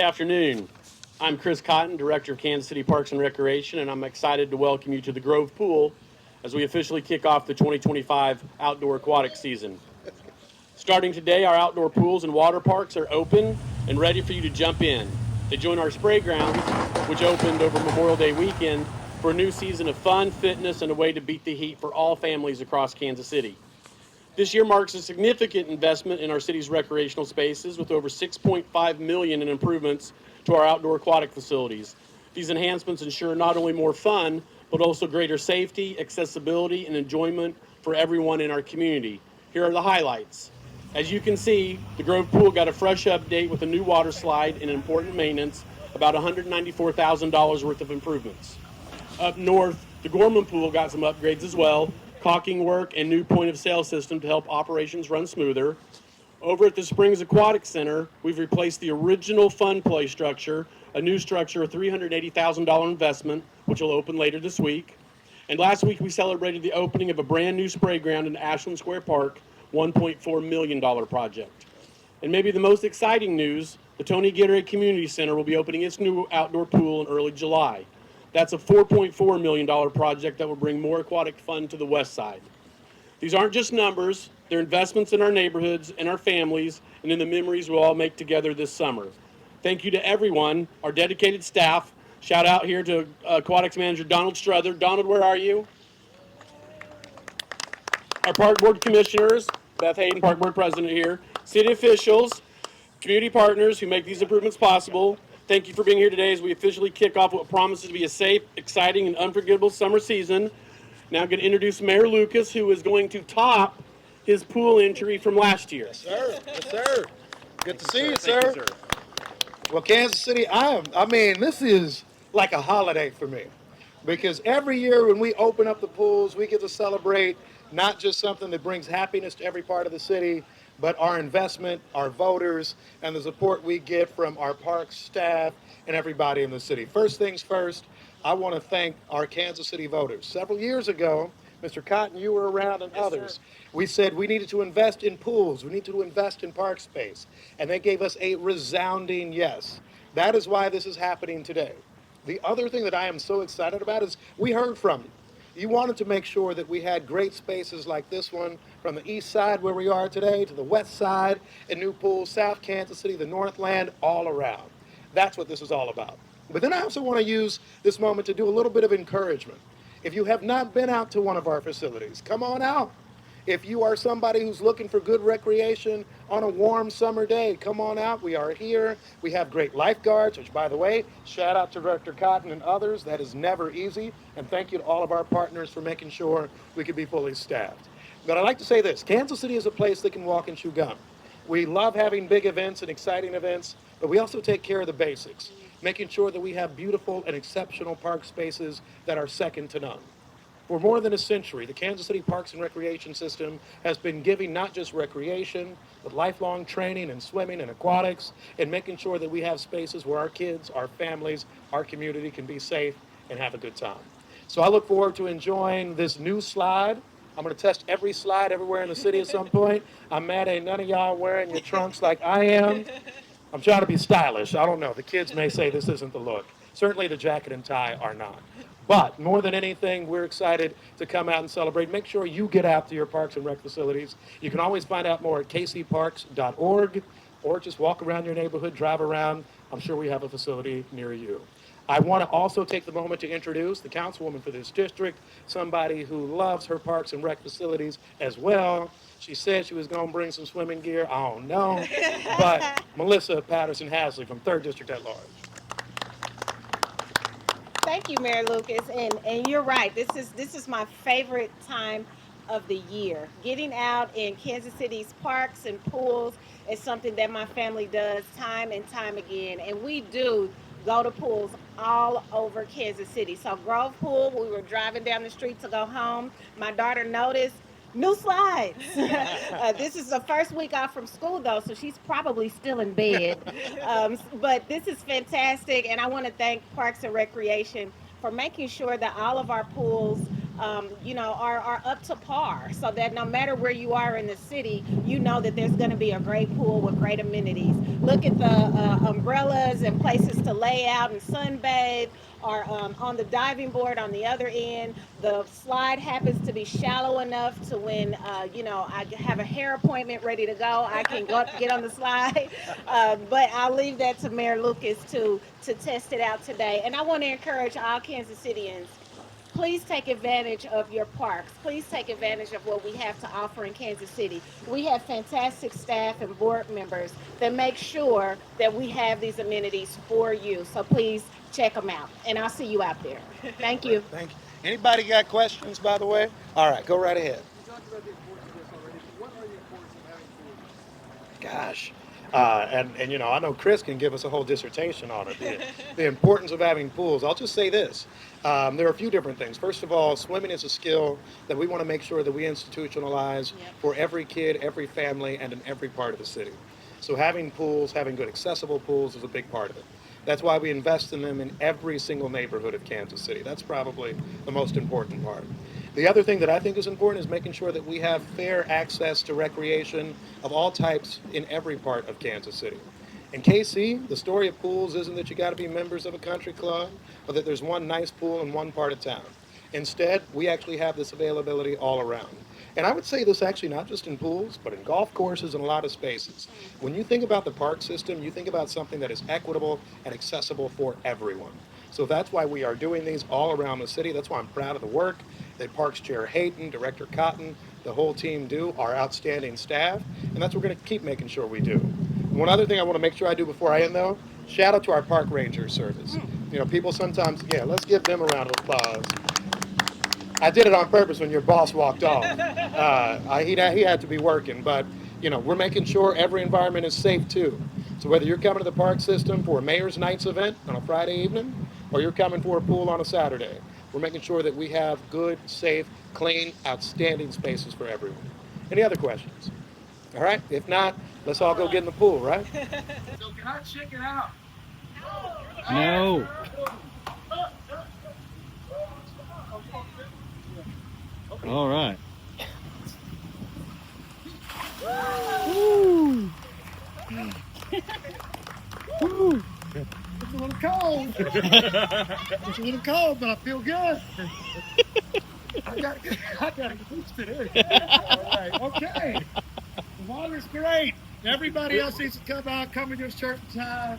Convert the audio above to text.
afternoon. I'm Chris Cotton, Director of Kansas City Parks and Recreation, and I'm excited to welcome you to the Grove Pool as we officially kick off the 2025 outdoor aquatic season. Starting today, our outdoor pools and water parks are open and ready for you to jump in. They join our spray grounds, which opened over Memorial Day weekend, for a new season of fun, fitness, and a way to beat the heat for all families across Kansas City. This year marks a significant investment in our city's recreational spaces with over $6.5 million in improvements to our outdoor aquatic facilities. These enhancements ensure not only more fun, but also greater safety, accessibility, and enjoyment for everyone in our community. Here are the highlights. As you can see, the Grove Pool got a fresh update with a new water slide and important maintenance, about $194,000 worth of improvements. Up north, the Gorman Pool got some upgrades as well, caulking work and new point of sale system to help operations run smoother. Over at the Springs Aquatic Center, we've replaced the original fun play structure, a new structure, a $380,000 investment, which will open later this week. And last week we celebrated the opening of a brand new spray ground in Ashland Square Park, $1.4 million project. And maybe the most exciting news, the Tony Gatorade Community Center will be opening its new outdoor pool in early July. That's a $4.4 million project that will bring more aquatic fun to the west side. These aren't just numbers, they're investments in our neighborhoods and our families and in the memories we'll all make together this summer. Thank you to everyone, our dedicated staff. Shout out here to Aquatics Manager Donald Struther. Donald, where are you? Our Park Board Commissioners, Beth Hayden, Park Board President here, city officials, community partners who make these improvements possible. Thank you for being here today as we officially kick off what promises to be a safe, exciting, and unforgettable summer season. Now I'm going to introduce Mayor Lucas, who is going to top his pool entry from last year. Yes, sir. Yes, sir. Good to see you, sir. Well, Kansas City, this is like a holiday for me because every year when we open up the pools, we get to celebrate not just something that brings happiness to every part of the city, but our investment, our voters, and the support we get from our park staff and everybody in the city. First things first, I want to thank our Kansas City voters. Several years ago, Mr. Cotton, you were around, and others. We said we needed to invest in pools, we need to invest in park space, and they gave us a resounding yes. That is why this is happening today. The other thing that I am so excited about is we heard from you. You wanted to make sure that we had great spaces like this one from the east side where we are today to the west side and new pools, South Kansas City, the Northland, all around. That's what this is all about. But then I also want to use this moment to do a little bit of encouragement. If you have not been out to one of our facilities, come on out. If you are somebody who's looking for good recreation on a warm summer day, come on out. We are here. We have great lifeguards, which, by the way, shout out to Director Cotton and others. That is never easy. And thank you to all of our partners for making sure we can be fully staffed. But I'd like to say this. Kansas City is a place that can walk and chew gum. We love having big events and exciting events, but we also take care of the basics, making sure that we have beautiful and exceptional park spaces that are second to none. For more than a century, the Kansas City Parks and Recreation System has been giving not just recreation, but lifelong training in swimming and aquatics, and making sure that we have spaces where our kids, our families, our community can be safe and have a good time. So I look forward to enjoying this new slide. I'm going to test every slide everywhere in the city at some point. I'm mad ain't none of y'all wearing your trunks like I am. I'm trying to be stylish. I don't know. The kids may say this isn't the look. Certainly the jacket and tie are not. But more than anything, we're excited to come out and celebrate. Make sure you get out to your parks and rec facilities. You can always find out more at kcparks.org or just walk around your neighborhood, drive around. I'm sure we have a facility near you. I want to also take the moment to introduce the councilwoman for this district, somebody who loves her parks and rec facilities as well. She said she was going to bring some swimming gear. I don't know. But Melissa Patterson-Hasley from 3rd District at Large. Thank you, Mayor Lucas, and you're right. This is my favorite time of the year. Getting out in Kansas City's parks and pools is something that my family does time and time again, and we do go to pools all over Kansas City. So Grove Pool, we were driving down the street to go home. My daughter noticed new slides. This is the first week off from school, though, so she's probably still in bed. But this is fantastic, and I want to thank Parks and Recreation for making sure that all of our pools are up to par, so that no matter where you are in the city, you know that there's going to be a great pool with great amenities. Look at the umbrellas and places to lay out and sunbathe, or on the diving board on the other end. The slide happens to be shallow enough to when I have a hair appointment ready to go, I can go get on the slide. But I'll leave that to Mayor Lucas to test it out today. And I want to encourage all Kansas Cityans, please take advantage of your parks. Please take advantage of what we have to offer in Kansas City. We have fantastic staff and board members that make sure that we have these amenities for you. So please check them out. And I'll see you out there. Thank you. Thank you. Anybody got questions, by the way? All right, go right ahead. You talked about the importance of this already, but what are the importance of having pools? Gosh. And I know Chris can give us a whole dissertation on it. The importance of having pools. I'll just say this. There are a few different things. First of all, swimming is a skill that we want to make sure that we institutionalize for every kid, every family, and in every part of the city. So having pools, having good accessible pools is a big part of it. That's why we invest in them in every single neighborhood of Kansas City. That's probably the most important part. The other thing that I think is important is making sure that we have fair access to recreation of all types in every part of Kansas City. In KC, the story of pools isn't that you got to be members of a country club or that there's one nice pool in one part of town. Instead, we actually have this availability all around. And I would say this actually not just in pools, but in golf courses and a lot of spaces. When you think about the park system, you think about something that is equitable and accessible for everyone. So that's why we are doing these all around the city. That's why I'm proud of the work that Parks Chair Hayden, Director Cotton, the whole team do, our outstanding staff, and that's what we're going to keep making sure we do. One other thing I want to make sure I do before I end, though, shout out to our park ranger service. People sometimes, let's give them a round of applause. I did it on purpose when your boss walked off. He had to be working, but we're making sure every environment is safe too. So whether you're coming to the park system for a Mayor's Nights event on a Friday evening, or you're coming for a pool on a Saturday, we're making sure that we have good, safe, clean, outstanding spaces for everyone. Any other questions? All right. If not, let's all go get in the pool, right? So can I check it out? No. All right. Woo. Woo. It's a little cold. It's a little cold, but I feel good. I got to get used to this. All right. Okay. The water's great. Everybody else needs to come out, come in your shirt and tie.